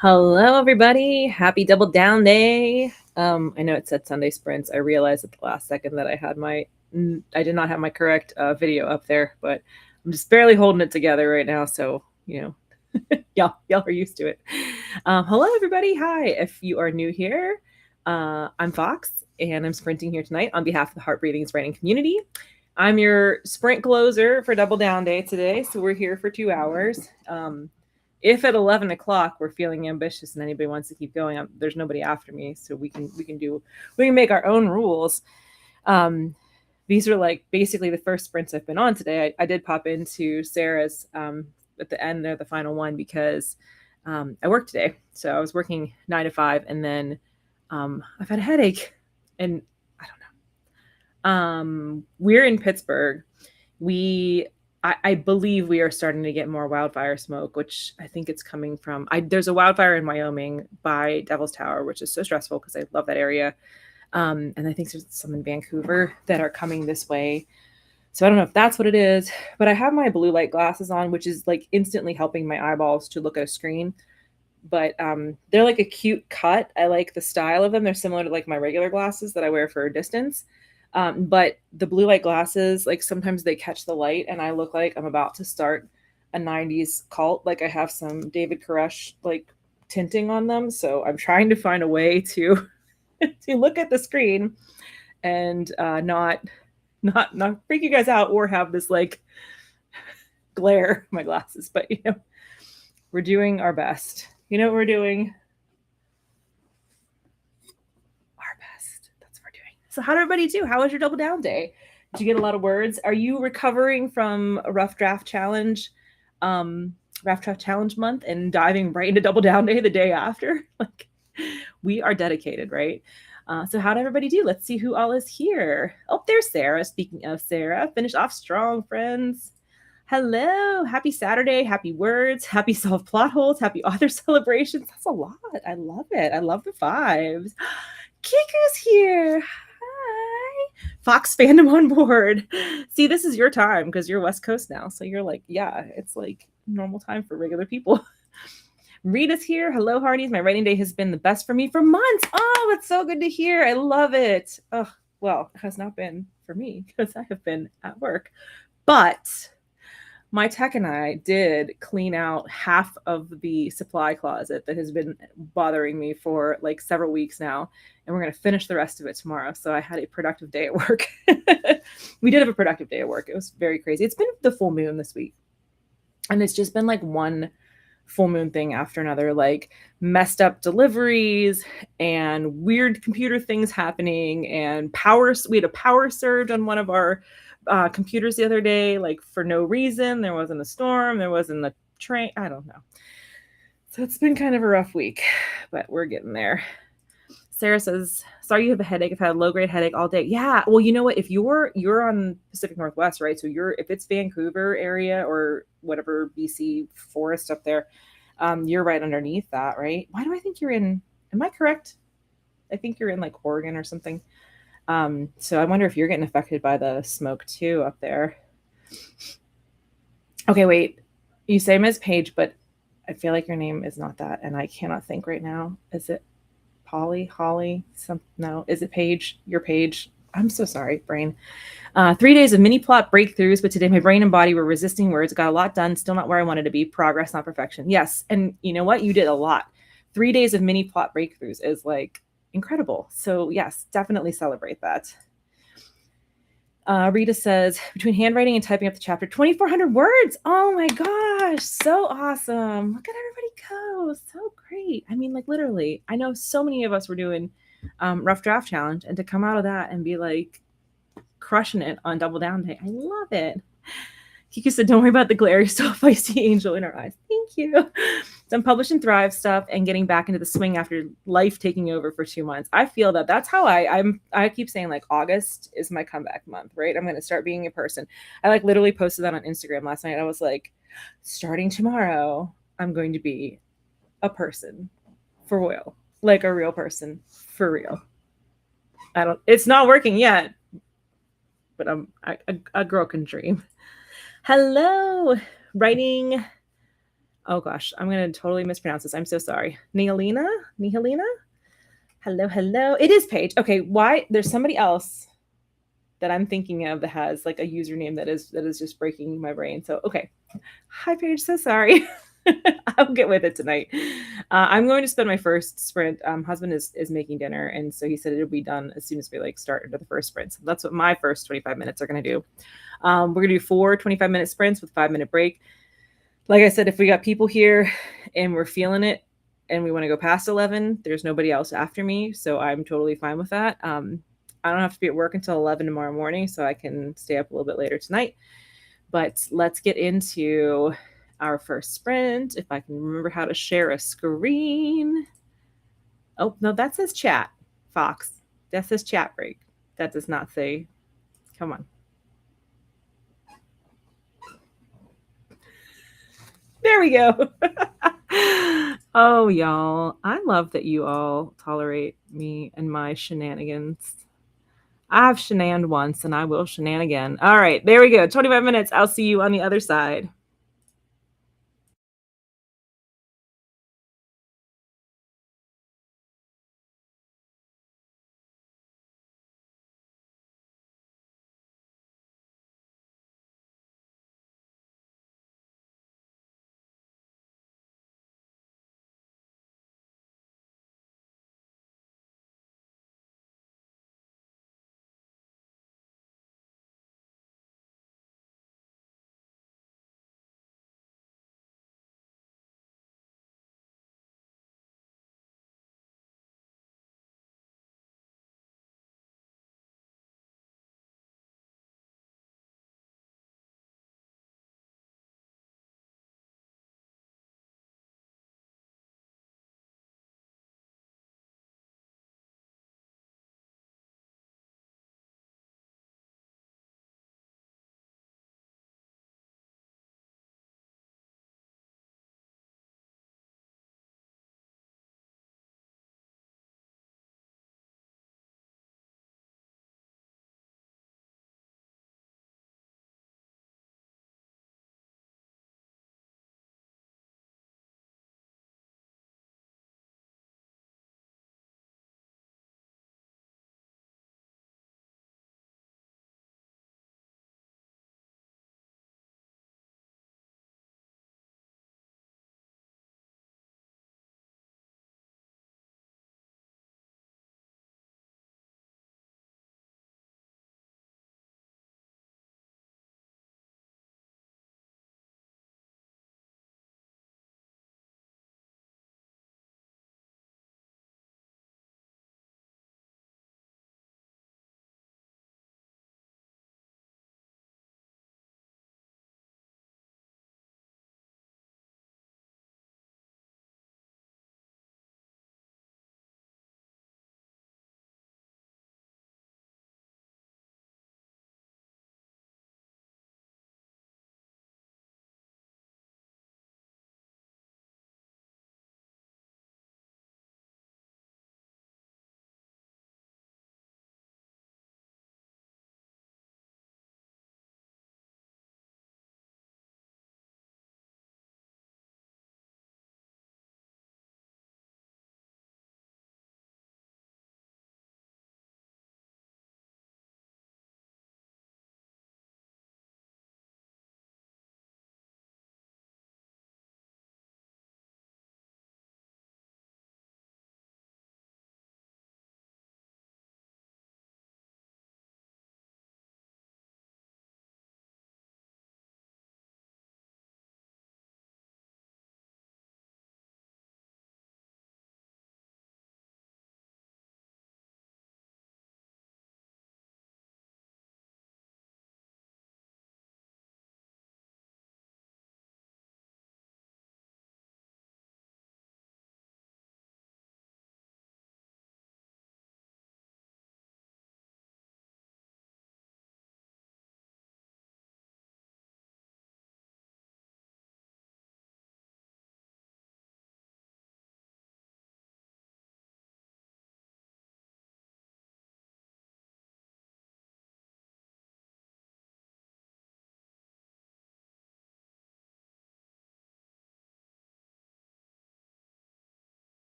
Hello, everybody. Happy Double Down Day. I know it said Sunday sprints. I realized at the last second that I did not have my correct video up there, but I'm just barely holding it together right now. So, y'all are used to it. Hello, everybody. Hi. If you are new here, I'm Fox, and I'm sprinting here tonight on behalf of the Heart Breathing Sprinting community. I'm your sprint closer for Double Down Day today. So we're here for 2 hours. If at 11 o'clock we're feeling ambitious and anybody wants to keep going, there's nobody after me, so we can make our own rules. These are like basically the first sprints I've been on today. I did pop into Sarah's at the end there, the final one, because I worked today. So I was working 9 to 5, and then I've had a headache, and I don't know. We're in Pittsburgh. I believe we are starting to get more wildfire smoke, which I think it's coming from. There's a wildfire in Wyoming by Devil's Tower, which is so stressful because I love that area. And I think there's some in Vancouver that are coming this way. So I don't know if that's what it is, but I have my blue light glasses on, which is like instantly helping my eyeballs to look at a screen. But they're like a cute cut. I like the style of them. They're similar to like my regular glasses that I wear for a distance. But the blue light glasses, like sometimes they catch the light and I look like I'm about to start a 90s cult. Like I have some David Koresh like tinting on them. So I'm trying to find a way to to look at the screen and not freak you guys out or have this like glare my glasses. But we're doing our best. You know what we're doing? So how did everybody do? How was your double down day? Did you get a lot of words? Are you recovering from a rough draft challenge month and diving right into double down day the day after? Like, we are dedicated, right? So how did everybody do? Let's see who all is here. Oh, there's Sarah. Speaking of Sarah, finish off strong, friends. Hello, happy Saturday, happy words, happy solved plot holes, happy author celebrations. That's a lot. I love it. I love the vibes. Kiku's here. Hi. Fox fandom on board. See, this is your time because you're West Coast now. So you're like, yeah, it's like normal time for regular people. Rita's here. Hello, Hardies. My writing day has been the best for me for months. Oh, it's so good to hear. I love it. Oh, well, it has not been for me because I have been at work. But my tech and I did clean out half of the supply closet that has been bothering me for like several weeks now. And we're going to finish the rest of it tomorrow. So I had a productive day at work. We did have a productive day at work. It was very crazy. It's been the full moon this week. And it's just been like one full moon thing after another, like messed up deliveries and weird computer things happening and we had a power surge on one of our computers the other day, like for no reason. There wasn't a storm, there wasn't a train, I don't know. So it's been kind of a rough week, but we're getting there. Sarah says, sorry you have a headache. I've had a low-grade headache all day. Yeah, well, you know what? If you're on Pacific Northwest, right? So if it's Vancouver area or whatever BC forest up there, you're right underneath that, right? Why do I think you're in? Am I correct? I think you're in like Oregon or something. So I wonder if you're getting affected by the smoke too up there. Okay, wait. You say Ms. Page, but I feel like your name is not that, and I cannot think right now. Is it Holly? No. Is it Paige? Your Paige? I'm so sorry, brain. 3 days of mini plot breakthroughs, but today my brain and body were resisting words. Got a lot done. Still not where I wanted to be. Progress, not perfection. Yes, and you know what? You did a lot. 3 days of mini plot breakthroughs is like incredible. So yes, definitely celebrate that. Rita says, between handwriting and typing up the chapter, 2,400 words. Oh my gosh, so awesome. Look at everybody go. So great. I mean, like literally, I know so many of us were doing rough draft challenge, and to come out of that and be like crushing it on double down day. I love it. Kiki said, don't worry about the glare. You're still a feisty angel in our eyes. Thank you. So I'm publishing Thrive stuff and getting back into the swing after life taking over for 2 months. I feel that's how I keep saying like August is my comeback month, right? I'm going to start being a person. I like literally posted that on Instagram last night. I was like, starting tomorrow, I'm going to be a person for real, like a real person for real. It's not working yet, but a girl can dream. Hello, writing. Oh gosh, I'm gonna totally mispronounce this. I'm so sorry. Nihalina? Nihalina? Hello, hello. It is Paige. Okay, why? There's somebody else that I'm thinking of that has like a username that is just breaking my brain. So okay, hi Paige. So sorry. I'll get with it tonight. I'm going to spend my first sprint. Husband is making dinner, and so he said it'll be done as soon as we like start into the first sprint. So that's what my first 25 minutes are going to do. We're going to do 4 25-minute sprints with 5-minute break. Like I said, if we got people here and we're feeling it and we want to go past 11, there's nobody else after me. So I'm totally fine with that. I don't have to be at work until 11 tomorrow morning, so I can stay up a little bit later tonight. But let's get into our first sprint. If I can remember how to share a screen. Oh, no, that says chat, Fox. That says chat break. That does not say, come on. There we go. Oh, y'all. I love that you all tolerate me and my shenanigans. I've shenaned once and I will shenan again. All right, there we go. 25 minutes. I'll see you on the other side.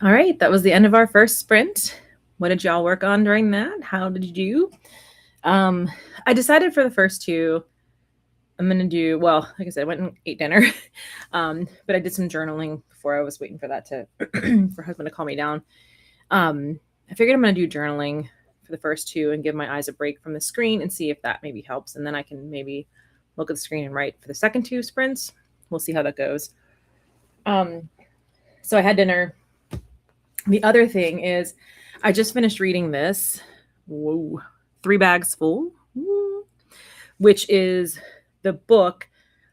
All right, that was the end of our first sprint. What did y'all work on during that? How did you do? I decided for the first two, I'm gonna do well. Like I said, I went and ate dinner, but I did some journaling before I was waiting for that to for husband to call me down. I figured I'm gonna do journaling for the first two and give my eyes a break from the screen and see if that maybe helps, and then I can maybe look at the screen and write for the second two sprints. We'll see how that goes. So I had dinner. The other thing is, I just finished reading this. Whoa, 3 Bags Full, which is the book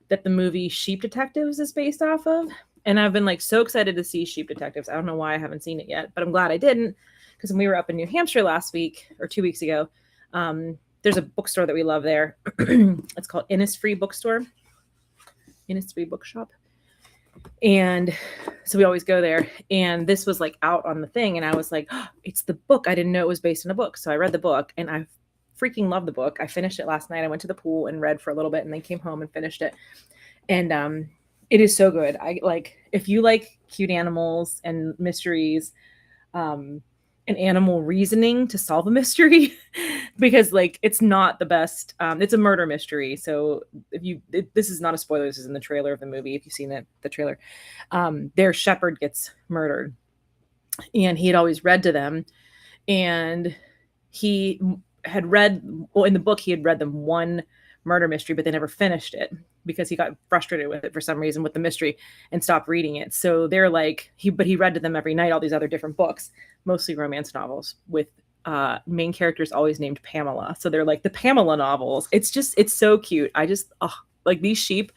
that the movie Sheep Detectives is based off of. And I've been like so excited to see Sheep Detectives. I don't know why I haven't seen it yet, but I'm glad I didn't, because when we were up in New Hampshire last week or 2 weeks ago, there's a bookstore that we love there. It's called Innisfree Bookstore, Innisfree Bookshop. And so we always go there. And this was like out on the thing. And I was like, oh, it's the book. I didn't know it was based on a book. So I read the book and I freaking love the book. I finished it last night. I went to the pool and read for a little bit and then came home and finished it. And it is so good. I like, if you like cute animals and mysteries, an animal reasoning to solve a mystery, because like it's not the best. It's a murder mystery. So this is not a spoiler. This is in the trailer of the movie. If you've seen it, the trailer, their shepherd gets murdered, and he had always read to them, and he had read, well, in the book he had read them one murder mystery, but they never finished it because he got frustrated with it for some reason with the mystery and stopped reading it. So they're like, he read to them every night all these other different books, mostly romance novels with main characters always named Pamela. So they're like the Pamela novels. It's so cute. Like these sheep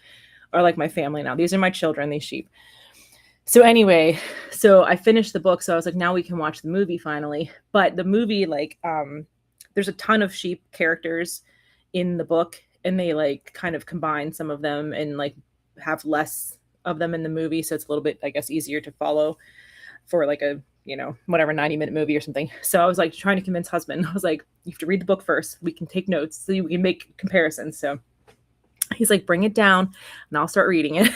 are like my family now. These are my children, these sheep. So anyway, so I finished the book. So I was like, now we can watch the movie finally. But the movie, like, there's a ton of sheep characters in the book, and they like kind of combine some of them and like have less of them in the movie. So it's a little bit, I guess, easier to follow for like a, whatever, 90-minute movie or something. So I was like trying to convince husband. I was like, you have to read the book first. We can take notes so we can make comparisons. So he's like, bring it down and I'll start reading it.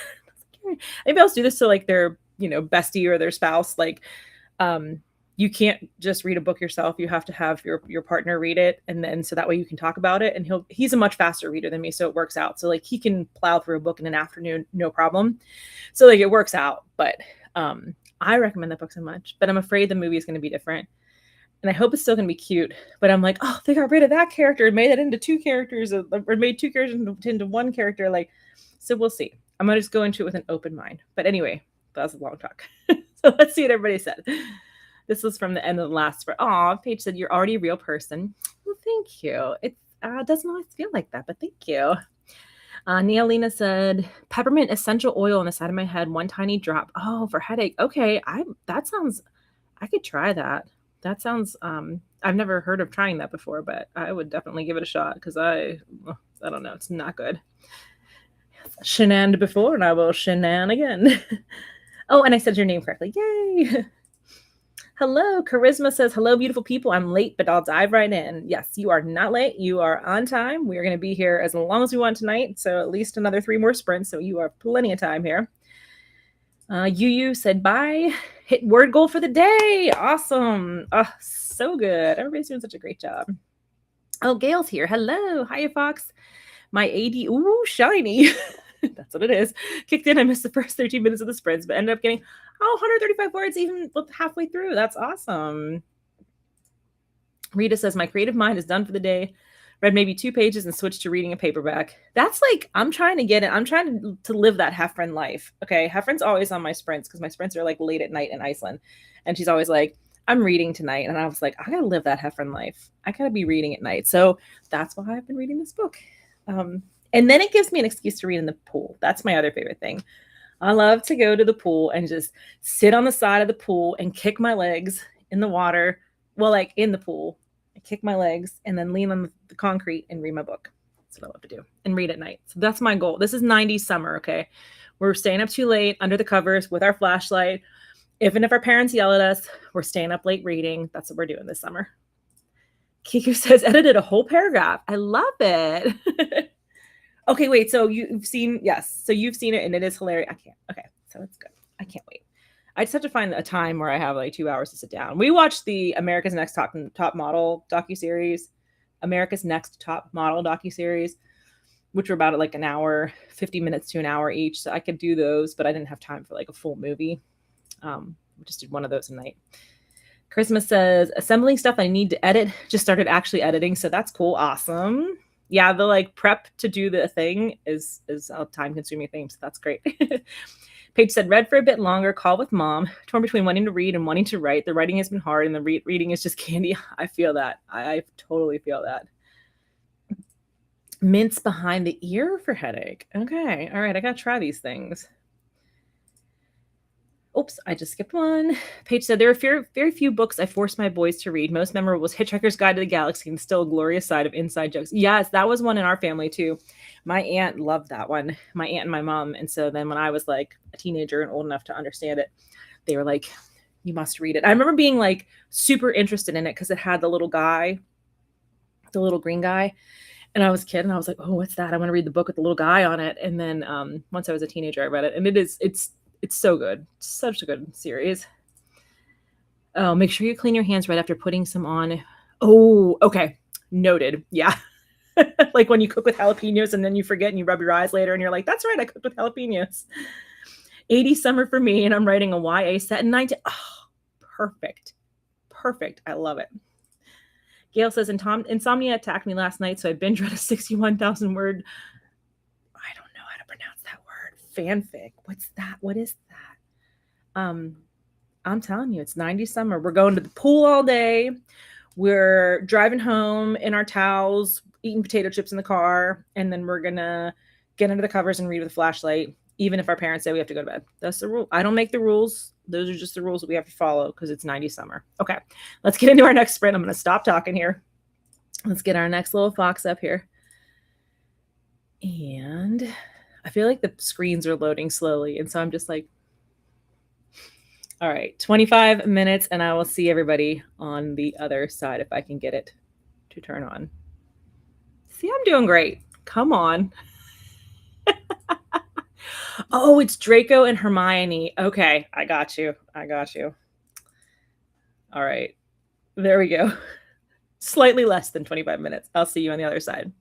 Maybe I'll do this to like their, bestie or their spouse. Like, you can't just read a book yourself. You have to have your partner read it. And then, so that way you can talk about it. And he's a much faster reader than me. So it works out. So like he can plow through a book in an afternoon, no problem. So like it works out. But, I recommend that book so much, but I'm afraid the movie is going to be different. And I hope it's still going to be cute, but I'm like, oh, they got rid of that character and made it into 2 characters, or made 2 characters into 1 character. Like, so we'll see. I'm going to just go into it with an open mind. But anyway, that was a long talk. So let's see what everybody said. This was from the end of the last. Paige said, you're already a real person. Well, thank you. It doesn't always feel like that, but thank you. Nealina said, peppermint essential oil on the side of my head, 1 tiny drop. Oh, for headache. Okay. I could try that. That sounds, I've never heard of trying that before, but I would definitely give it a shot because I don't know. It's not good. Shenaned before and I will shenan again. Oh, and I said your name correctly. Yay. Hello, Charisma says, hello, beautiful people. I'm late, but I'll dive right in. Yes, you are not late. You are on time. We are going to be here as long as we want tonight. So at least another 3 more sprints. So you are plenty of time here. Yu said, bye. Hit word goal for the day. Awesome. Oh, so good. Everybody's doing such a great job. Oh, Gail's here. Hello. Hiya, Fox. My AD, ooh, shiny. That's what it is. Kicked in. I missed the first 13 minutes of the sprints, but ended up getting 135 words even halfway through. That's awesome. Rita says, my creative mind is done for the day. Read maybe 2 pages and switched to reading a paperback. That's like, I'm trying to get it. I'm trying to live that Heffron life. Okay. Heffron's always on my sprints because my sprints are like late at night in Iceland. And she's always like, I'm reading tonight. And I was like, I got to live that Heffron life. I got to be reading at night. So that's why I've been reading this book. And then it gives me an excuse to read in the pool. That's my other favorite thing. I love to go to the pool and just sit on the side of the pool and kick my legs in the water. Well, like in the pool, I kick my legs and then lean on the concrete and read my book. That's what I love to do, and read at night. So that's my goal. This is 90s summer. Okay. We're staying up too late under the covers with our flashlight. Even if our parents yell at us, we're staying up late reading. That's what we're doing this summer. Kiku says, edited a whole paragraph. I love it. Okay, wait. So you've seen, yes. So you've seen it and it is hilarious. I can't. Okay. So it's good. I can't wait. I just have to find a time where I have like 2 hours to sit down. We watched the Top Model docuseries, America's Next Top Model docuseries, which were about like an hour, 50 minutes to an hour each. So I could do those, but I didn't have time for like a full movie. We just did one of those a night. Christmas says assembling stuff I need to edit. Just started actually editing, so that's cool. Awesome. Yeah, the like prep to do the thing is a time consuming thing, so that's great. Paige said, read for a bit longer, call with mom, torn between wanting to read and wanting to write. The writing has been hard and the reading is just candy. I feel that. I totally feel that. Mints behind the ear for headache. Okay. All right. I got to try these things. Oops, I just skipped one. Paige said, there are very few books I forced my boys to read. Most memorable was Hitchhiker's Guide to the Galaxy and Still a Glorious Side of Inside Jokes. Yes, that was one in our family too. My aunt loved that one, my aunt and my mom. And so then when I was like a teenager and old enough to understand it, they were like, you must read it. I remember being like super interested in it because it had the little guy, the little green guy. And I was a kid and I was like, oh, what's that? I want to read the book with the little guy on it. And then once I was a teenager, I read it. And it's so good. It's such a good series. Oh, make sure you clean your hands right after putting some on. Oh, okay. Noted. Yeah. Like when you cook with jalapenos and then you forget and you rub your eyes later and you're like, that's right, I cooked with jalapenos. 80 summer for me, and I'm writing a YA set in 19. Oh, perfect. Perfect. I love it. Gail says, insomnia attacked me last night, so I binge read a 61,000 word. I don't know how to pronounce that word. Fanfic. What's that? What is that? I'm telling you, it's 90 summer. We're going to the pool all day. We're driving home in our towels, eating potato chips in the car, and then we're gonna get under the covers and read with a flashlight, even if our parents say we have to go to bed. That's the rule. I don't make the rules. Those are just the rules that we have to follow because it's 90 summer. Okay, let's get into our next sprint. I'm gonna stop talking here. Let's get our next little fox up here. And I feel like the screens are loading slowly, and so I'm just like, all right, 25 minutes, and I will see everybody on the other side if I can get it to turn on. See, I'm doing great. Come on. Oh, it's Draco and Hermione. Okay, I got you. I got you. All right. There we go. Slightly less than 25 minutes. I'll see you on the other side.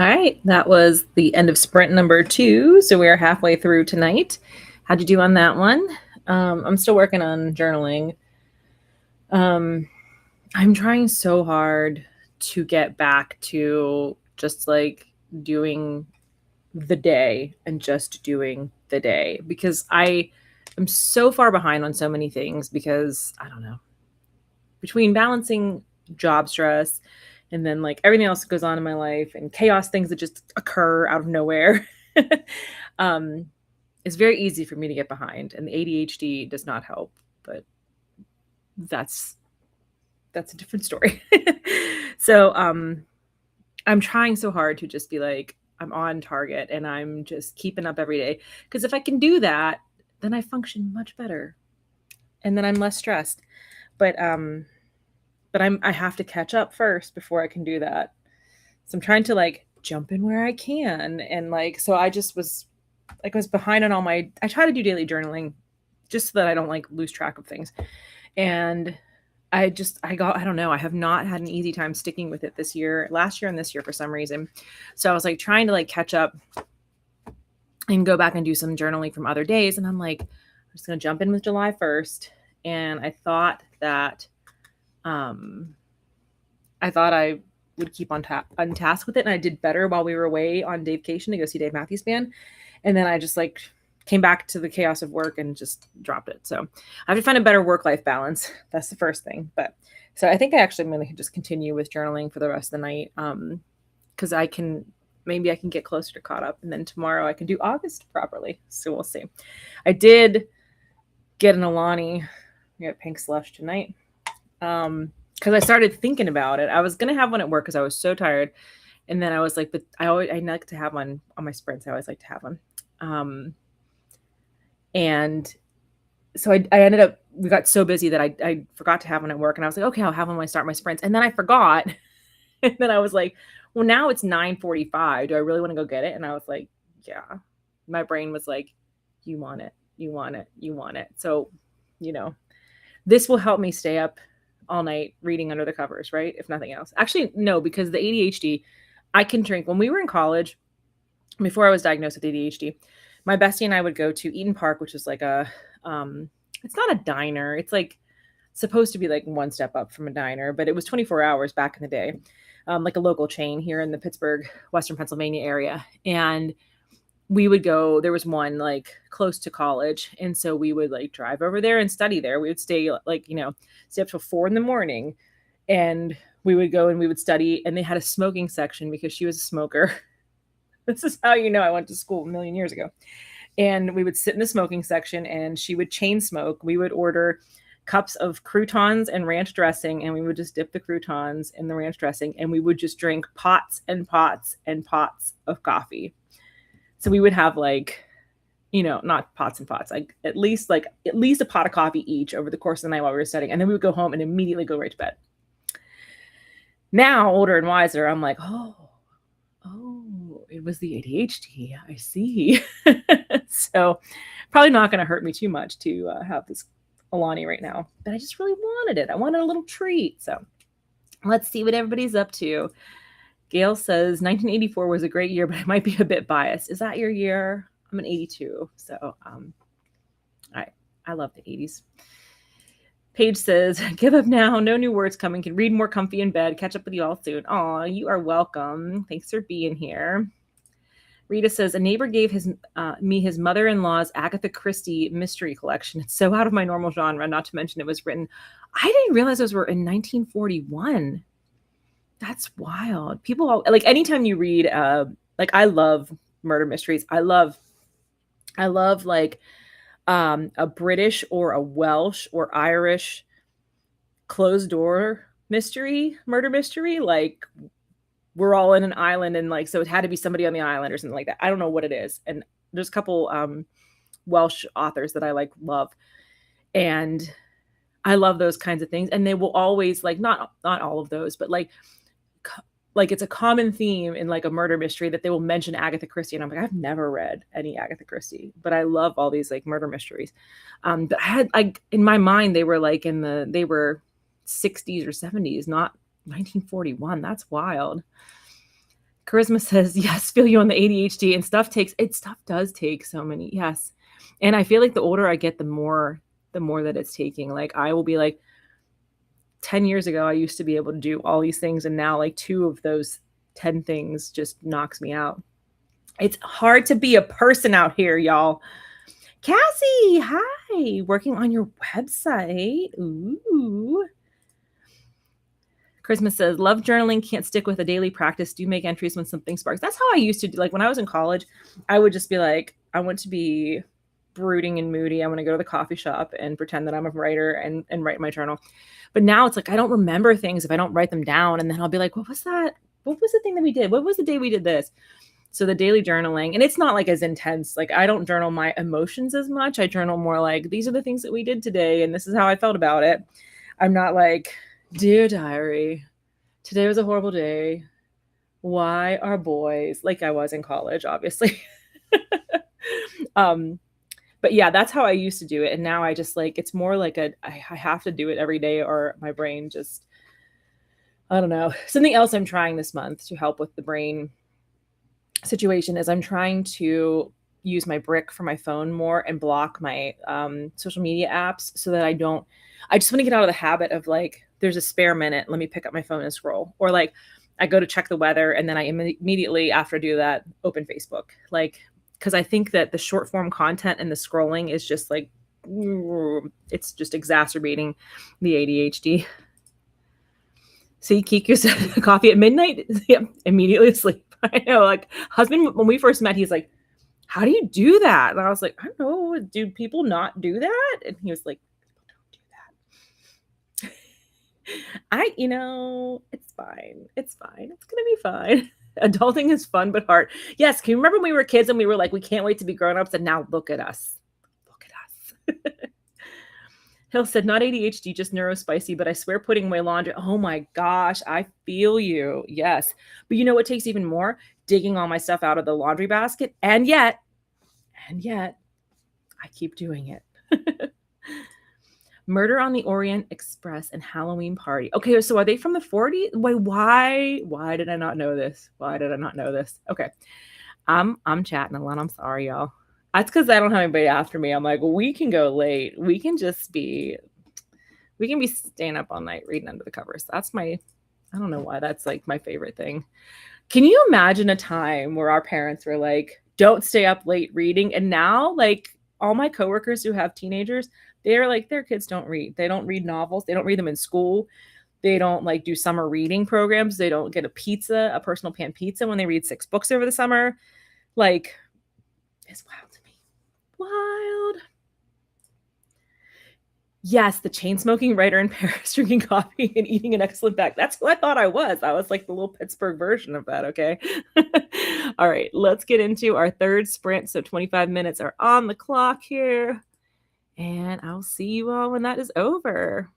All right, that was the end of sprint number 2. So we're halfway through tonight. How'd you do on that one? I'm still working on journaling. I'm trying so hard to get back to just like doing the day and just doing the day, because I am so far behind on so many things, because I don't know, between balancing job stress and then like everything else that goes on in my life and chaos, things that just occur out of nowhere. um, it's very easy for me to get behind, and the ADHD does not help, but that's a different story. So I'm trying so hard to just be like, I'm on target and I'm just keeping up every day, because if I can do that, then I function much better and then I'm less stressed. But I have to catch up first before I can do that. So I'm trying to like jump in where I can, and like, so I just was like, I was behind on all my, I try to do daily journaling just so that I don't like lose track of things. And I don't know, I have not had an easy time sticking with it last year and this year for some reason. So I was like trying to like catch up and go back and do some journaling from other days. And I'm like, I'm just going to jump in with July 1st. And I thought that, I would keep on task with it. And I did better while we were away on Davecation to go see Dave Matthews Band. And then I just like came back to the chaos of work and just dropped it. So I have to find a better work-life balance. That's the first thing. But so I think I actually am going to just continue with journaling for the rest of the night. Because maybe I can get closer to caught up. And then tomorrow I can do August properly. So we'll see. I did get an Alani. We got pink slush tonight. Because I started thinking about it. I was going to have one at work because I was so tired. And then I was like, but I like to have one on my sprints. I always like to have one. And so I ended up, we got so busy that I forgot to have one at work. And I was like, okay, I'll have one when I start my sprints. And then I forgot. And then I was like, well, now it's 9:45. Do I really want to go get it? And I was like, yeah. My brain was like, you want it, you want it, you want it. So, this will help me stay up all night reading under the covers, right? If nothing else. Actually, no, because the ADHD, I can drink. When we were in college, before I was diagnosed with ADHD, my bestie and I would go to Eaton Park, which is like it's not a diner. It's like supposed to be like one step up from a diner, but it was 24 hours back in the day, like a local chain here in the Pittsburgh, Western Pennsylvania area. And we would go, there was one like close to college. And so we would like drive over there and study there. We would stay like, stay up till 4 a.m. and we would go and we would study, and they had a smoking section because she was a smoker. This is how I went to school a million years ago. And we would sit in the smoking section and she would chain smoke. We would order cups of croutons and ranch dressing, and we would just dip the croutons in the ranch dressing, and we would just drink pots and pots and pots of coffee. So we would have like, not pots and pots, like at least a pot of coffee each over the course of the night while we were studying. And then we would go home and immediately go right to bed. Now, older and wiser, I'm like, oh, it was the ADHD. I see. So probably not going to hurt me too much to have this Alani right now, but I just really wanted it. I wanted a little treat. So let's see what everybody's up to. Gail says 1984 was a great year, but I might be a bit biased. Is that your year? I'm an 82. So I love the 80s. Paige says, give up now. No new words coming. Can read more comfy in bed. Catch up with you all soon. Aw, you are welcome. Thanks for being here. Rita says, a neighbor gave me his mother-in-law's Agatha Christie mystery collection. It's so out of my normal genre, not to mention it was written. I didn't realize those were in 1941. That's wild. People like anytime you read, like I love murder mysteries. I love like a British or a Welsh or Irish closed door murder mystery. Like we're all in an island, and like, so it had to be somebody on the island or something like that. I don't know what it is. And there's a couple Welsh authors that I love. And I love those kinds of things. And they will always not all of those, but like it's a common theme in like a murder mystery that they will mention Agatha Christie. And I'm like, I've never read any Agatha Christie, but I love all these like murder mysteries. But I had in my mind, they were like they were 60s or 70s, not 1941. That's wild. Charisma says, yes, feel you on the ADHD and stuff does take so many. Yes. And I feel like the older I get, the more that it's taking. Like I will be like 10 years ago, I used to be able to do all these things. And now like two of those 10 things just knocks me out. It's hard to be a person out here, y'all. Cassie, hi. Working on your website. Ooh. Christmas says, love journaling, can't stick with a daily practice. Do make entries when something sparks. That's how I used to do. Like when I was in college, I would just be like, I want to be brooding and moody. I want to go to the coffee shop and pretend that I'm a writer and write my journal. But now it's like, I don't remember things if I don't write them down. And then I'll be like, what was that? What was the thing that we did? What was the day we did this? So the daily journaling, and it's not like as intense. Like I don't journal my emotions as much. I journal more like, these are the things that we did today. And this is how I felt about it. I'm not like, dear diary, today was a horrible day. Why are boys, like I was in college, obviously. But yeah, that's how I used to do it. And now I just like, it's more like I have to do it every day or my brain just, I don't know. Something else I'm trying this month to help with the brain situation is I'm trying to use my brick for my phone more and block my social media apps so that I just want to get out of the habit of like, there's a spare minute, let me pick up my phone and scroll. Or like I go to check the weather and then I immediately after I do that, open Facebook. Like, because I think that the short form content and the scrolling is just like, it's just exacerbating the ADHD. See, Kiku said coffee at midnight. Yep, immediately asleep. I know, like husband, when we first met, he's like, how do you do that? And I was like, I don't know. Do people not do that? And he was like, people don't do that. It's fine. It's fine. It's going to be fine. Adulting is fun, but hard. Yes. Can you remember when we were kids and we were like, we can't wait to be grown-ups? And now look at us. Look at us. Hill said, not ADHD, just neurospicy, but I swear putting away laundry. Oh my gosh, I feel you. Yes. But you know what takes even more? Digging all my stuff out of the laundry basket. And yet, I keep doing it. Murder on the Orient Express and Halloween Party. Okay, so are they from the 40s? Wait, why did I not know this? Why did I not know this? Okay. I'm chatting a lot. I'm sorry, y'all. That's because I don't have anybody after me. I'm like, we can go late. We can be staying up all night reading under the covers. I don't know why that's like my favorite thing. Can you imagine a time where our parents were like, don't stay up late reading? And now like all my coworkers who have teenagers, they're like, their kids don't read. They don't read novels. They don't read them in school. They don't like do summer reading programs. They don't get a personal pan pizza when they read 6 books over the summer. Like, it's wild to me. Wild. Yes, the chain smoking writer in Paris, drinking coffee and eating an excellent bag. That's who I thought I was. I was like the little Pittsburgh version of that. Okay. All right. Let's get into our third sprint. So 25 minutes are on the clock here. And I'll see you all when that is over.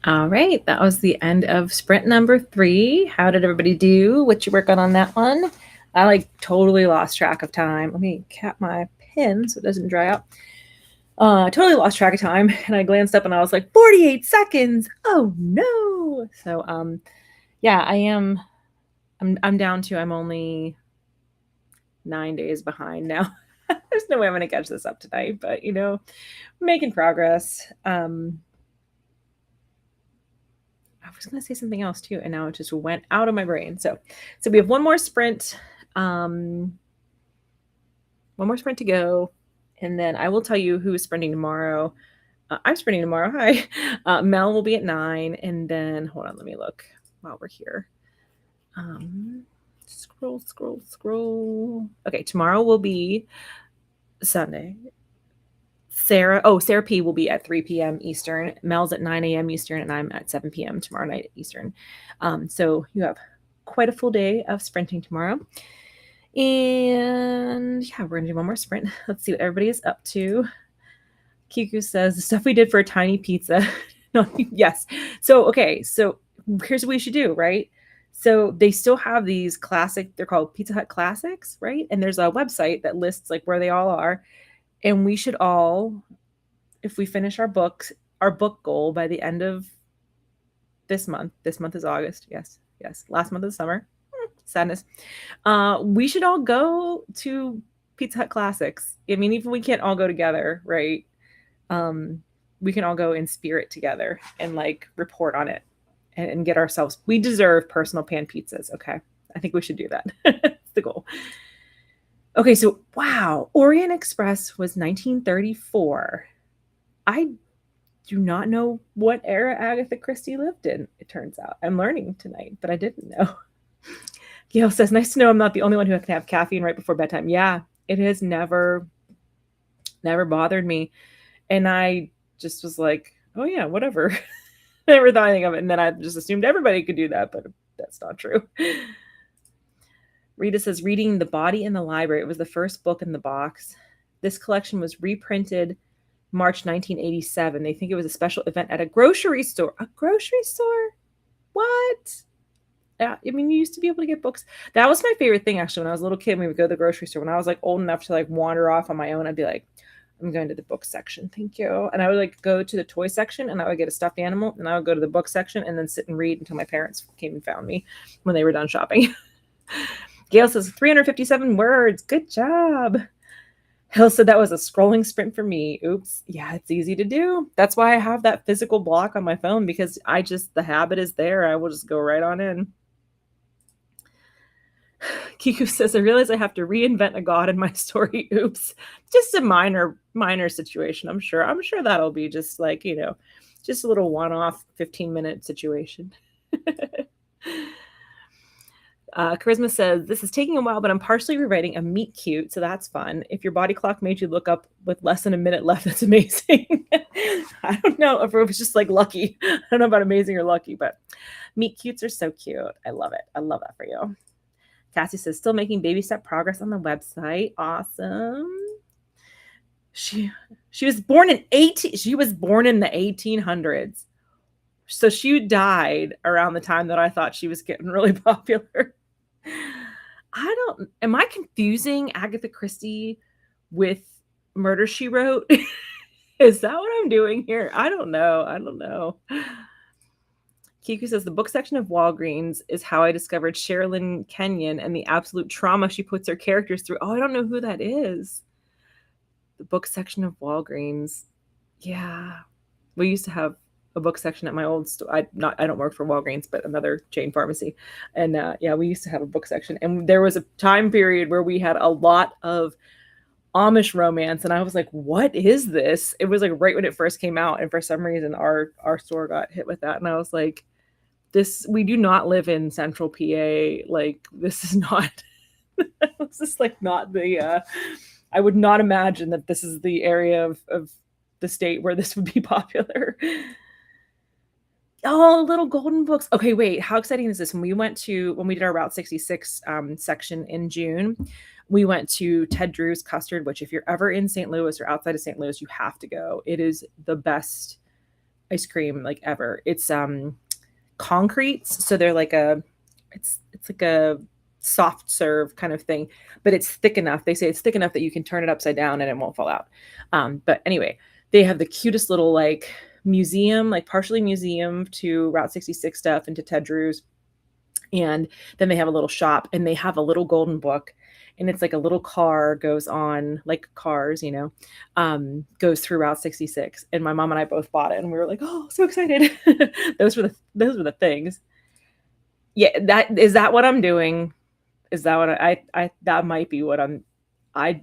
All right, that was the end of sprint number 3. How did everybody do? What you work on that one? I like totally lost track of time. Let me cap my pen so it doesn't dry out. Totally lost track of time, and I glanced up and I was like, 48 seconds. Oh no. So yeah, I'm down to, I'm only 9 days behind now. There's no way I'm gonna catch this up tonight, but making progress. I was gonna say something else too, and now it just went out of my brain. So we have one more sprint. One more sprint to go, and then I will tell you who is sprinting tomorrow. I'm sprinting tomorrow. Hi. Mel will be at 9, and then hold on, let me look while we're here. Scroll. Okay, tomorrow will be Sunday. Sarah P will be at 3 p.m. Eastern. Mel's at 9 a.m. Eastern, and I'm at 7 p.m. tomorrow night Eastern. So you have quite a full day of sprinting tomorrow. And yeah, we're gonna do one more sprint. Let's see what everybody is up to. Kiku says the stuff we did for a tiny pizza. No, yes. So here's what we should do, right? So they still have these classic, they're called Pizza Hut Classics, right? And there's a website that lists like where they all are. And we should all, if we finish our book goal by the end of this month is August. Yes. Last month of the summer. Sadness. We should all go to Pizza Hut Classics. I mean, even if we can't all go together, right? We can all go in spirit together and like report on it and get ourselves. We deserve personal pan pizzas. Okay. I think we should do that. That's the goal. Okay. So, wow. Orient Express was 1934. I do not know what era Agatha Christie lived in, it turns out. I'm learning tonight, but I didn't know. Gail says, nice to know I'm not the only one who can have caffeine right before bedtime. Yeah, it has never bothered me. And I just was like, oh yeah, whatever. Never thought anything of it. And then I just assumed everybody could do that, but that's not true. Rita says, reading The Body in the Library. It was the first book in the box. This collection was reprinted March 1987. They think it was a special event at a grocery store. A grocery store? What? I mean, you used to be able to get books. That was my favorite thing, actually. When I was a little kid, we would go to the grocery store. When I was like old enough to like wander off on my own, I'd be like, I'm going to the book section. Thank you. And I would like go to the toy section and I would get a stuffed animal and I would go to the book section and then sit and read until my parents came and found me when they were done shopping. Gail says 357 words. Good job. Hill said that was a scrolling sprint for me. Oops. Yeah, it's easy to do. That's why I have that physical block on my phone, because the habit is there. I will just go right on in. Kiku says, I realize I have to reinvent a god in my story. Oops. Just a minor situation. I'm sure that'll be just like, just a little one-off 15-minute situation. Charisma says, this is taking a while, but I'm partially rewriting a meet cute, so that's fun. If your body clock made you look up with less than a minute left, that's amazing. I don't know if it was just like lucky. I don't know about amazing or lucky, but meet cutes are so cute. I love it. I love that for you. Cassie says, still making baby step progress on the website. Awesome. She was born in the 1800s. So she died around the time that I thought she was getting really popular. Am I confusing Agatha Christie with Murder, She Wrote? Is that what I'm doing here? I don't know. Kiku says, the book section of Walgreens is how I discovered Sherilyn Kenyon and the absolute trauma she puts her characters through. Oh, I don't know who that is. The book section of Walgreens. Yeah. We used to have a book section at my old store. I don't work for Walgreens, but another chain pharmacy. And yeah, we used to have a book section. And there was a time period where we had a lot of Amish romance. And I was like, what is this? It was like right when it first came out. And for some reason, our store got hit with that. And I was like, we do not live in central PA. Like, this is not, this is like not the, I would not imagine that this is the area of the state where this would be popular. Oh, little golden books. Okay, wait, how exciting is this? When we did our Route 66 section in June, we went to Ted Drew's Custard, which if you're ever in St. Louis or outside of St. Louis, you have to go. It is the best. ice cream like ever. It's concretes, so they're like a it's like a soft serve kind of thing, but it's thick enough. They say it's thick enough that you can turn it upside down and it won't fall out. But anyway, they have the cutest little like museum, like partially museum to Route 66 stuff and to Ted Drew's. And then they have a little shop and they have a little golden book, and it's like a little car goes on like cars, goes through Route 66. And my mom and I both bought it and we were like, oh, so excited. Those were the things. Yeah, that what I'm doing? Is that what I that might be what I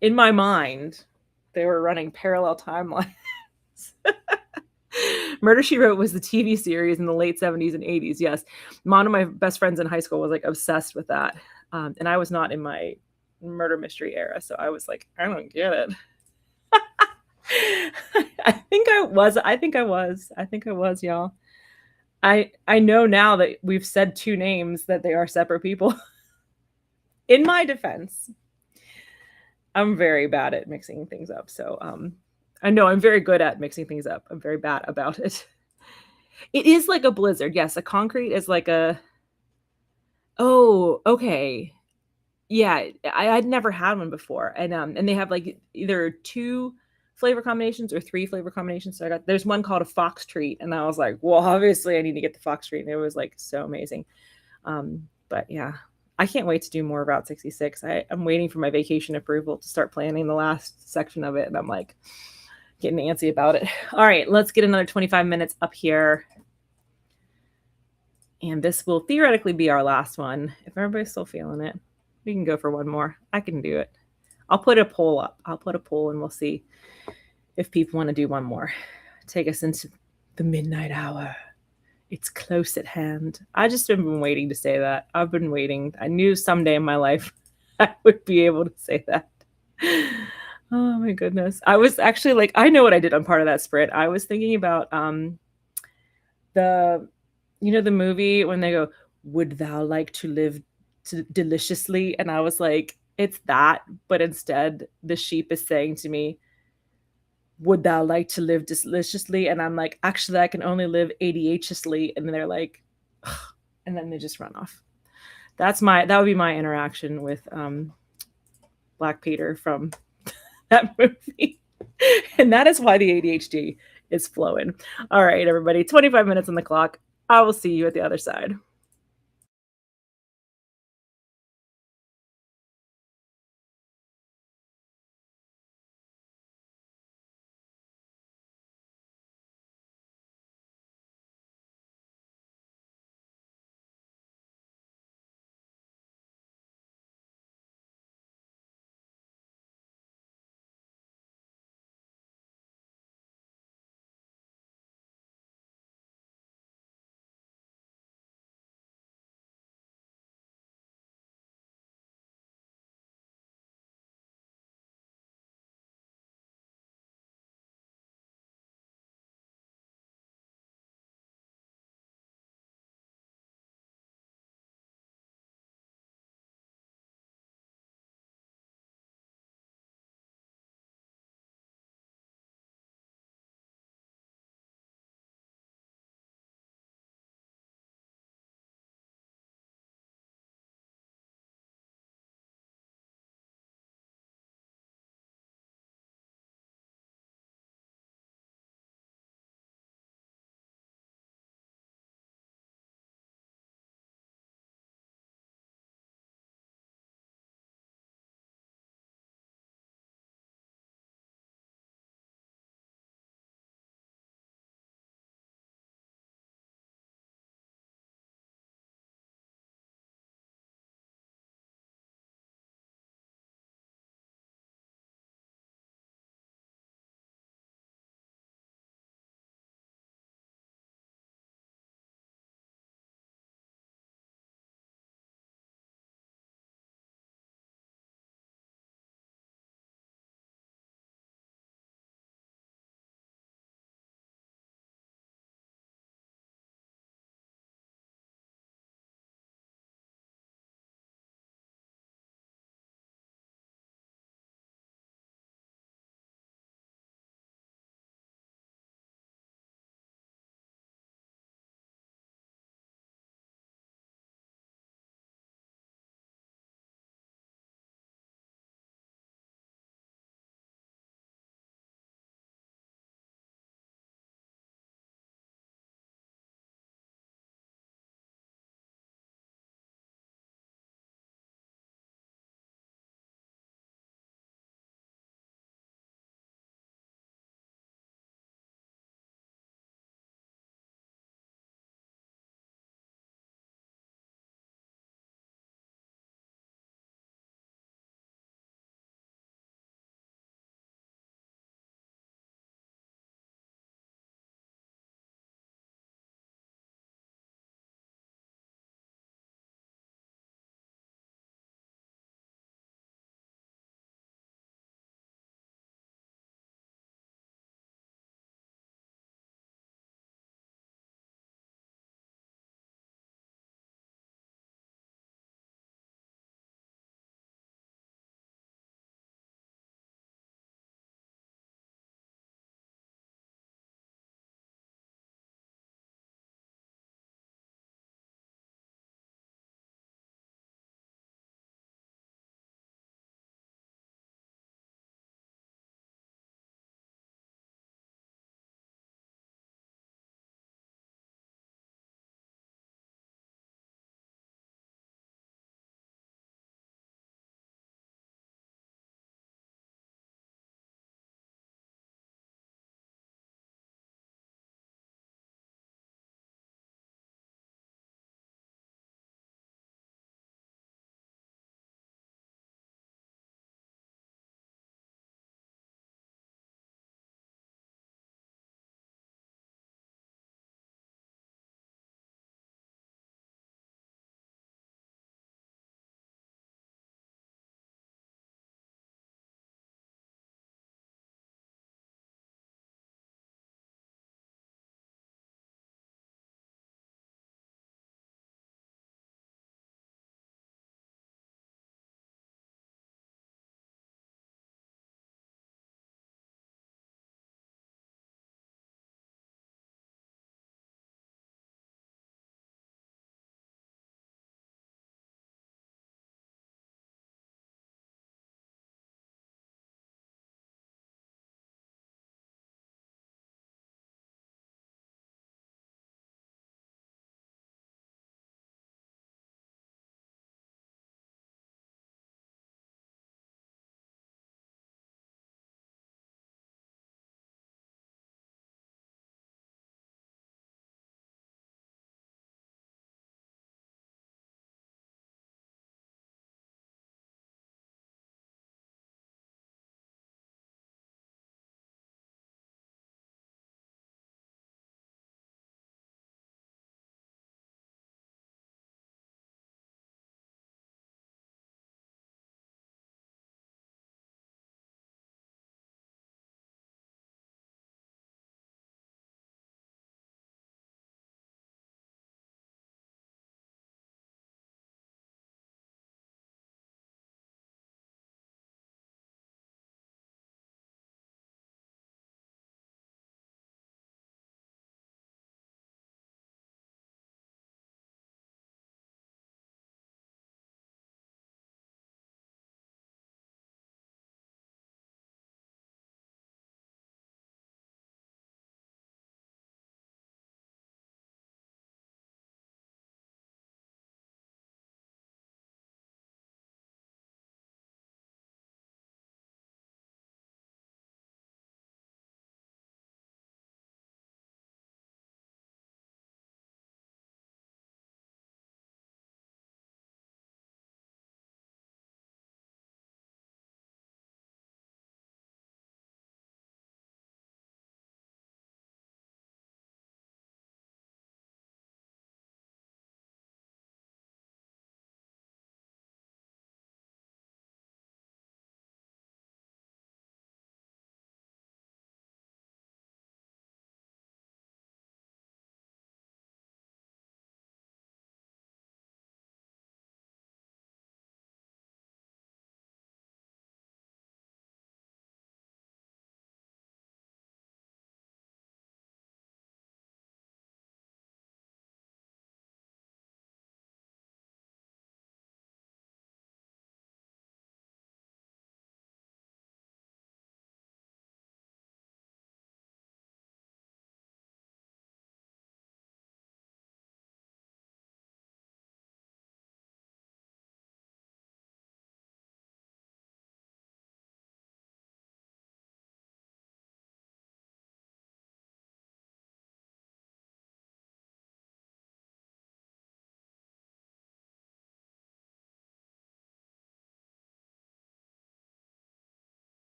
in my mind they were running parallel timelines. Murder She Wrote was the TV series in the late 70s and 80s. Yes. One of my best friends in high school was like obsessed with that. And I was not in my murder mystery era. So I was like, I don't get it. I think I was. I think I was. I think I was, y'all. I know now that we've said two names that they are separate people. In my defense, I'm very bad at mixing things up. So I know I'm very good at mixing things up. I'm very bad about it. It is like a blizzard. Yes, a concrete is like a oh, okay. Yeah, I'd never had one before. And they have like either two flavor combinations or three flavor combinations. So there's one called a fox treat, and I was like, well, obviously I need to get the fox treat. And it was like so amazing. But yeah, I can't wait to do more Route 66. I'm waiting for my vacation approval to start planning the last section of it, and I'm like getting antsy about it. All right, let's get another 25 minutes up here. And this will theoretically be our last one. If everybody's still feeling it, we can go for one more. I can do it. I'll put a poll up. I'll put a poll and we'll see if people want to do one more. Take us into the midnight hour. It's close at hand. I just have been waiting to say that. I've been waiting. I knew someday in my life I would be able to say that. Oh my goodness. I was actually like, I know what I did on part of that sprint. I was thinking about the the movie when they go, would thou like to live deliciously? And I was like, it's that, but instead the sheep is saying to me, would thou like to live deliciously? And I'm like, actually, I can only live ADHously. And they're like, ugh, and then they just run off. That would be my interaction with Black Peter from that movie. And that is why the ADHD is flowing. All right, everybody, 25 minutes on the clock. I will see you at the other side.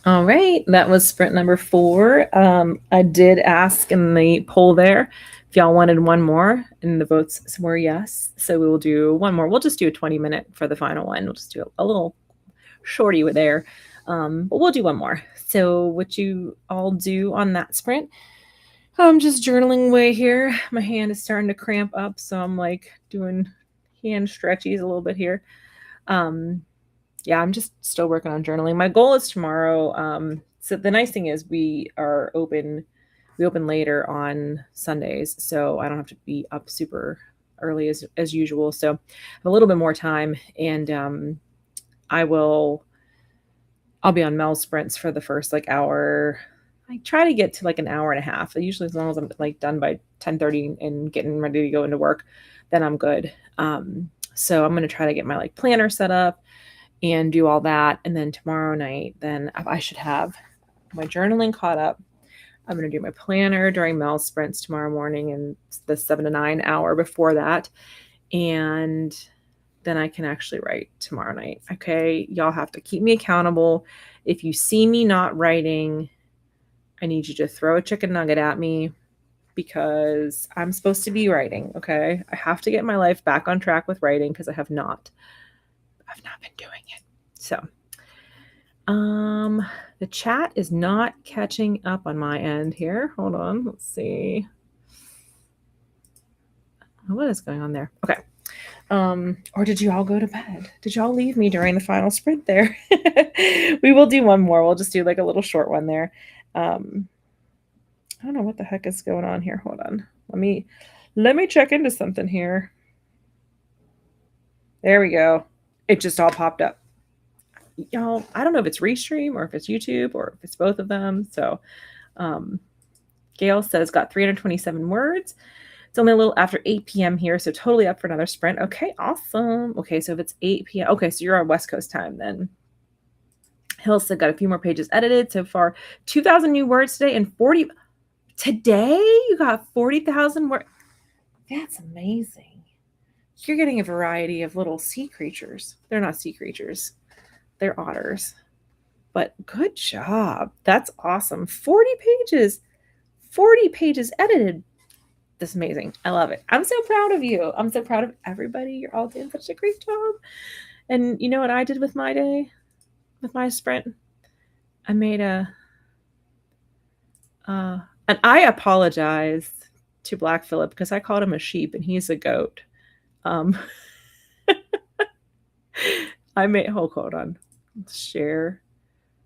All right, that was sprint number 4. I did ask in the poll there if y'all wanted one more, and the votes were yes. So we will do one more. We'll just do a 20-minute for the final one. We'll just do a little shorty with there, but we'll do one more. So what you all do on that sprint? I'm just journaling away here. My hand is starting to cramp up, so I'm like doing hand stretchies a little bit here. Yeah, I'm just still working on journaling. My goal is tomorrow. So the nice thing is we open later on Sundays, so I don't have to be up super early as usual. So I have a little bit more time, and I'll be on Mel's sprints for the first like hour. I try to get to like an hour and a half. Usually as long as I'm like done by 10:30 and getting ready to go into work, then I'm good. So I'm going to try to get my like planner set up and do all that. And then tomorrow night, then I should have my journaling caught up. I'm going to do my planner during Mel's sprints tomorrow morning and the 7 to 9 hour before that. And then I can actually write tomorrow night. Okay, y'all have to keep me accountable. If you see me not writing, I need you to throw a chicken nugget at me because I'm supposed to be writing, okay? I have to get my life back on track with writing because I've not been doing it. So, the chat is not catching up on my end here. Hold on, let's see. What is going on there? Okay. Or did you all go to bed? Did y'all leave me during the final sprint there? We will do one more. We'll just do like a little short one there. I don't know what the heck is going on here. Hold on. Let me check into something here. There we go. It just all popped up. Y'all, I don't know if it's Restream or if it's YouTube or if it's both of them. So Gail says got 327 words. It's only a little after 8 p.m. here, so totally up for another sprint. Okay, awesome. Okay, so if it's 8 p.m. Okay, so you're on West Coast time then. Hill said got a few more pages edited so far. 2,000 new words today and 40. Today you got 40,000 words. That's amazing. You're getting a variety of little sea creatures. They're not sea creatures. They're otters. But good job. That's awesome. 40 pages. 40 pages edited. That's amazing. I love it. I'm so proud of you. I'm so proud of everybody. You're all doing such a great job. And you know what I did with my day? With my sprint? I made and I apologize to Black Phillip because I called him a sheep and he's a goat. I made, hold on. Share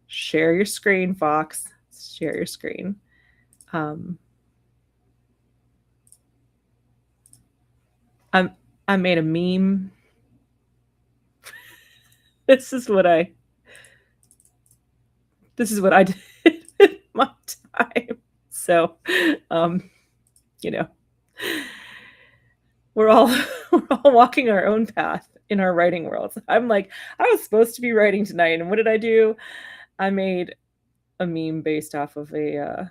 your screen, Fox. Share your screen. I made a meme. This is what I did in my time. So, you know, we're all walking our own path in our writing world. I'm like, I was supposed to be writing tonight, and what did I do? I made a meme based off of a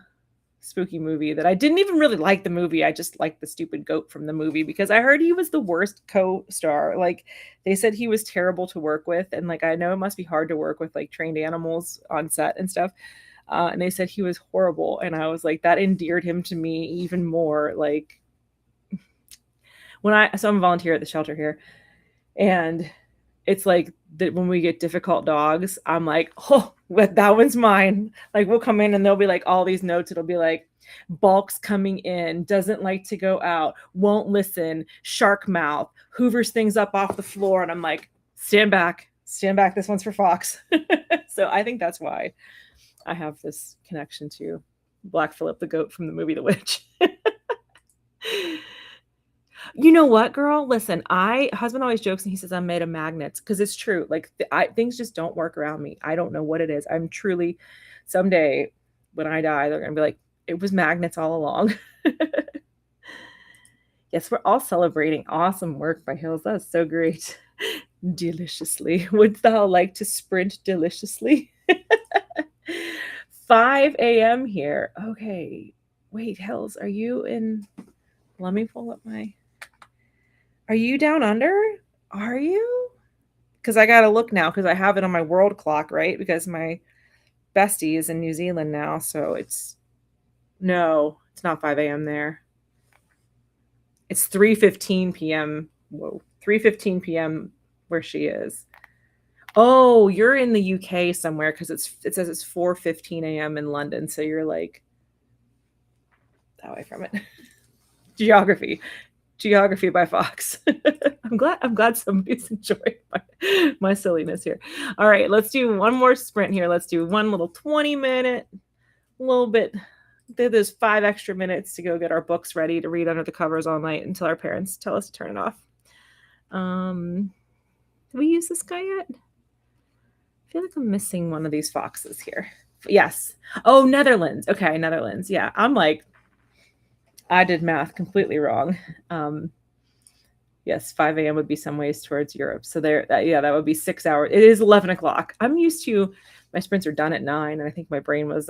spooky movie that I didn't even really like the movie. I just liked the stupid goat from the movie because I heard he was the worst co-star. Like they said he was terrible to work with. And like, I know it must be hard to work with like trained animals on set and stuff. And they said he was horrible. And I was like, that endeared him to me even more. Like so I'm a volunteer at the shelter here. And it's like that when we get difficult dogs, I'm like, oh, that one's mine. Like we'll come in and there'll be like all these notes. It'll be like bulks coming in, doesn't like to go out, won't listen, shark mouth, hoovers things up off the floor. And I'm like, stand back. This one's for Fox. So I think that's why I have this connection to Black Phillip the goat from the movie The Witch. You know what, girl? Listen, husband always jokes and he says I'm made of magnets because it's true. Like things just don't work around me. I don't know what it is. I'm truly, someday when I die, they're going to be like, it was magnets all along. Yes, we're all celebrating awesome work by Hills. That's so great. Deliciously. Would thou like to sprint deliciously? 5 a.m. here. Okay. Wait, Hills, are you in? Let me pull up Are you down under? Are you? Because I got to look now because I have it on my world clock, right? Because my bestie is in New Zealand now, so no, it's not 5 a.m. there. It's 3:15 p.m. Whoa, 3:15 p.m. where she is. Oh, you're in the UK somewhere because it says it's 4:15 a.m. in London, so you're like that way from it. Geography by Fox. I'm glad somebody's enjoying my silliness here. All right, let's do one more sprint here. Let's do one little 20-minute, little bit. There's 5 extra minutes to go get our books ready to read under the covers all night until our parents tell us to turn it off. Did we use this guy yet? I feel like I'm missing one of these foxes here. Yes. Oh, Netherlands. Okay, Netherlands. Yeah, I'm like, I did math completely wrong. Yes, 5 a.m. would be some ways towards Europe. So that would be 6 hours. It is 11 o'clock. I'm used to, my sprints are done at 9, and I think my brain was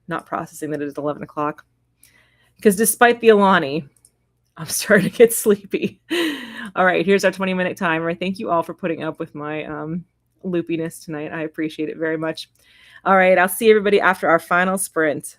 not processing that it is 11 o'clock. Because despite the Alani, I'm starting to get sleepy. All right, here's our 20-minute timer. Thank you all for putting up with my loopiness tonight. I appreciate it very much. All right, I'll see everybody after our final sprint.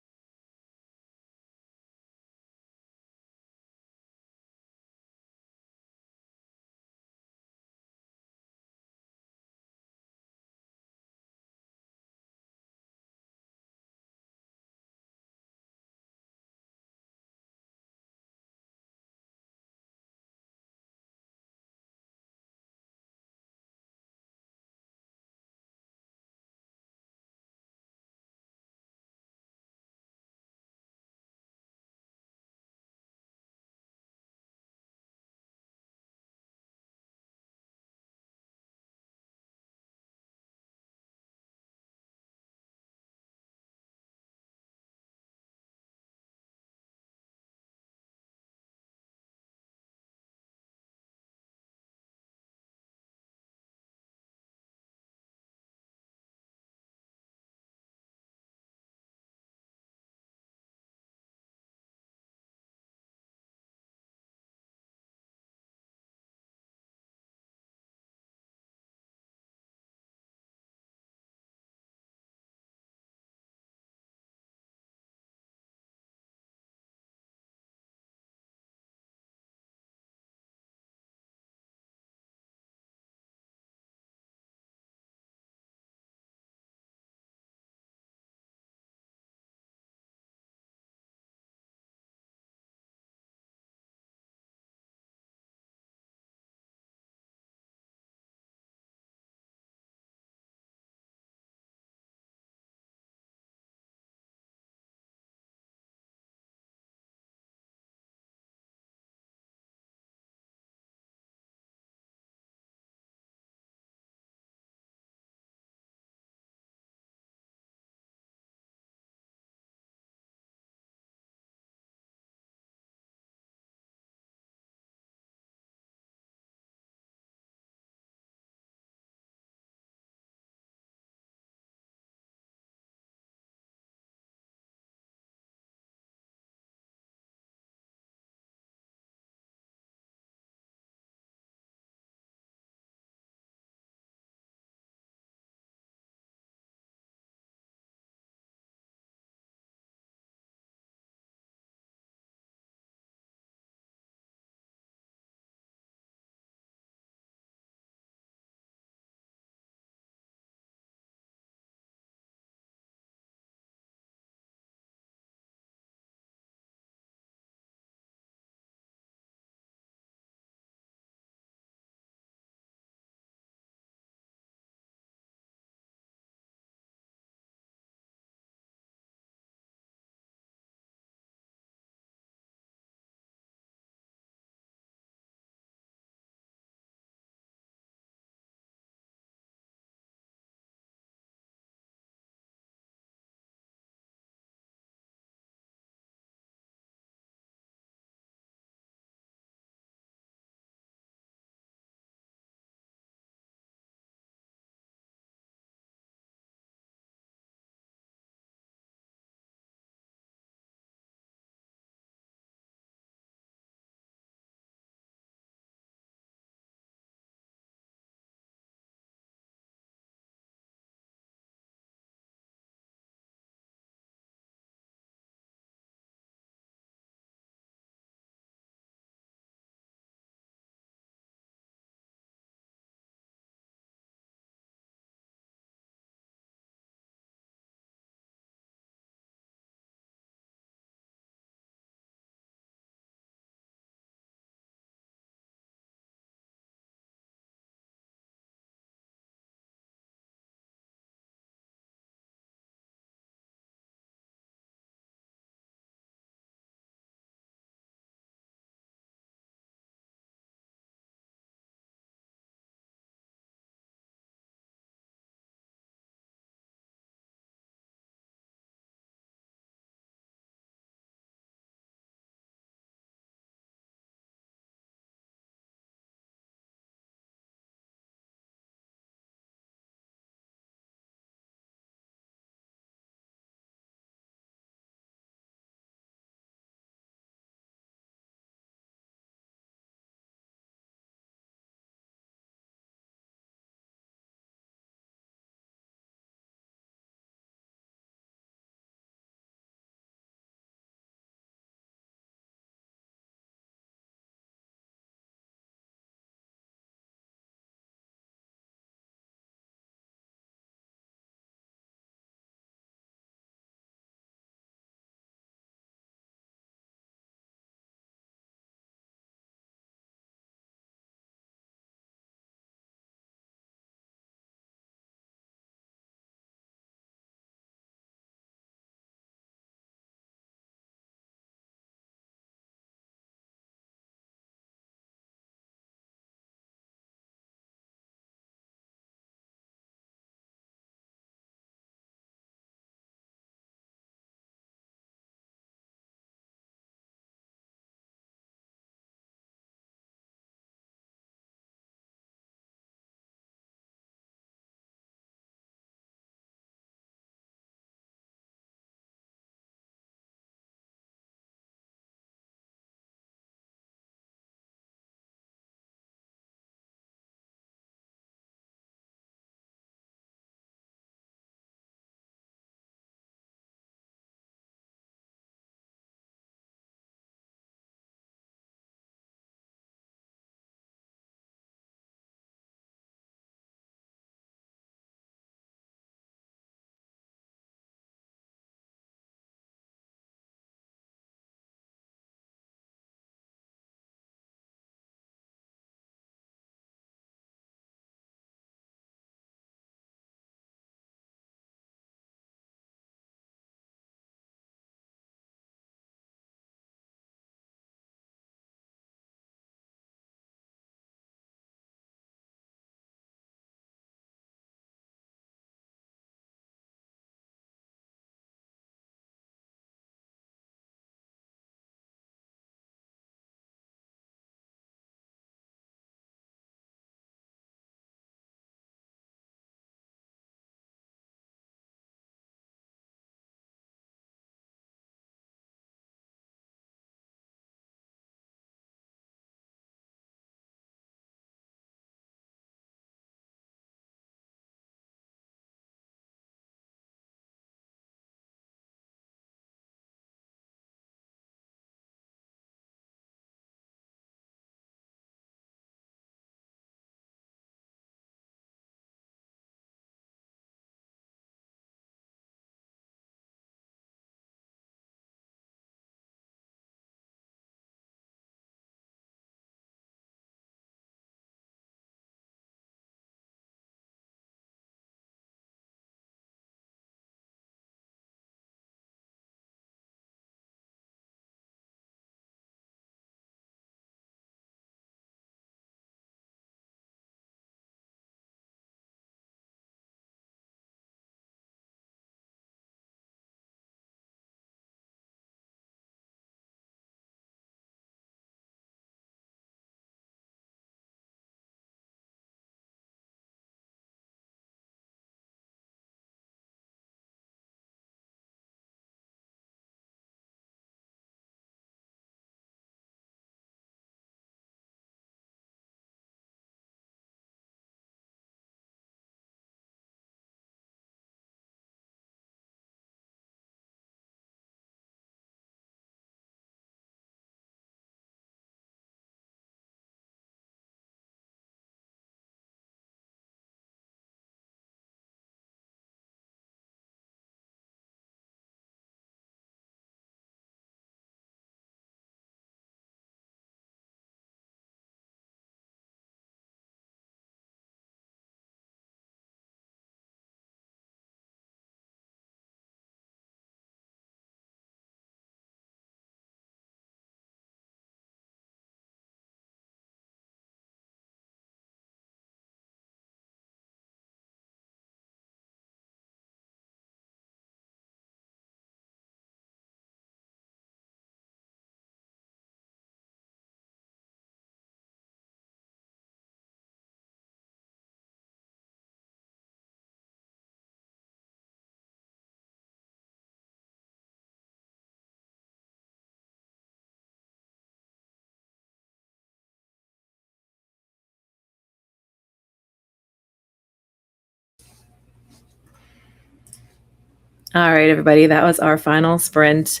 All right, everybody, that was our final sprint.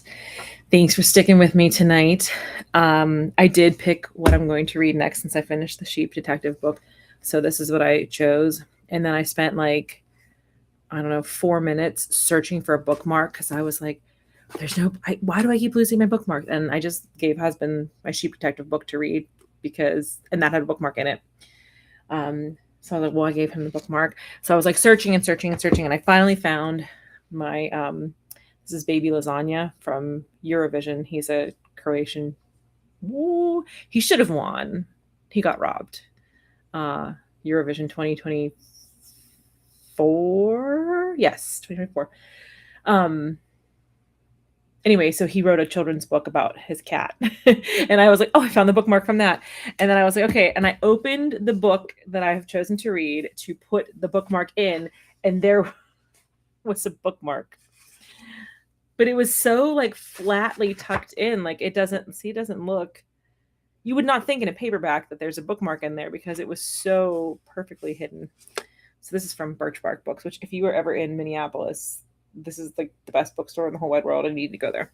Thanks for sticking with me tonight. I did pick what I'm going to read next since I finished the Sheep Detective book. So this is what I chose. And then I spent like, I don't know, 4 minutes searching for a bookmark because I was like, why do I keep losing my bookmark? And I just gave husband my Sheep Detective book to read and that had a bookmark in it. So I was like, well, I gave him the bookmark. So I was like searching and searching and searching. And I finally found my, this is Baby Lasagna from Eurovision. He's a Croatian. Woo, he should have won. He got robbed. Eurovision 2024. Yes, 2024. Anyway, so he wrote a children's book about his cat. And I was like, oh, I found the bookmark from that. And then I was like, okay. And I opened the book that I have chosen to read to put the bookmark in, and there was a bookmark. But it was so like flatly tucked in. Like it doesn't look, you would not think in a paperback that there's a bookmark in there because it was so perfectly hidden. So this is from Birch Bark Books, which if you were ever in Minneapolis, this is like the best bookstore in the whole wide world. I need to go there.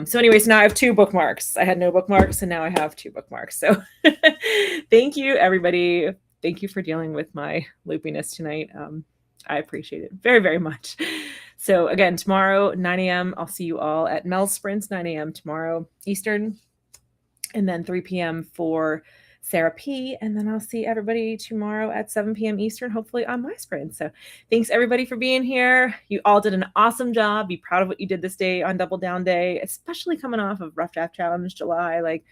So anyways, now I have 2 bookmarks. I had no bookmarks and now I have 2 bookmarks. So thank you, everybody. Thank you for dealing with my loopiness tonight. I appreciate it very, very much. So again, tomorrow, 9 a.m., I'll see you all at Mel's Sprints, 9 a.m. tomorrow Eastern, and then 3 p.m. for Sarah P. And then I'll see everybody tomorrow at 7 p.m. Eastern, hopefully on my sprint. So thanks everybody for being here. You all did an awesome job. Be proud of what you did this day on Double Down Day, especially coming off of Rough Draft Challenge July. Like,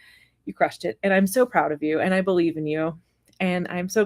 you crushed it. And I'm so proud of you and I believe in you. And I'm so glad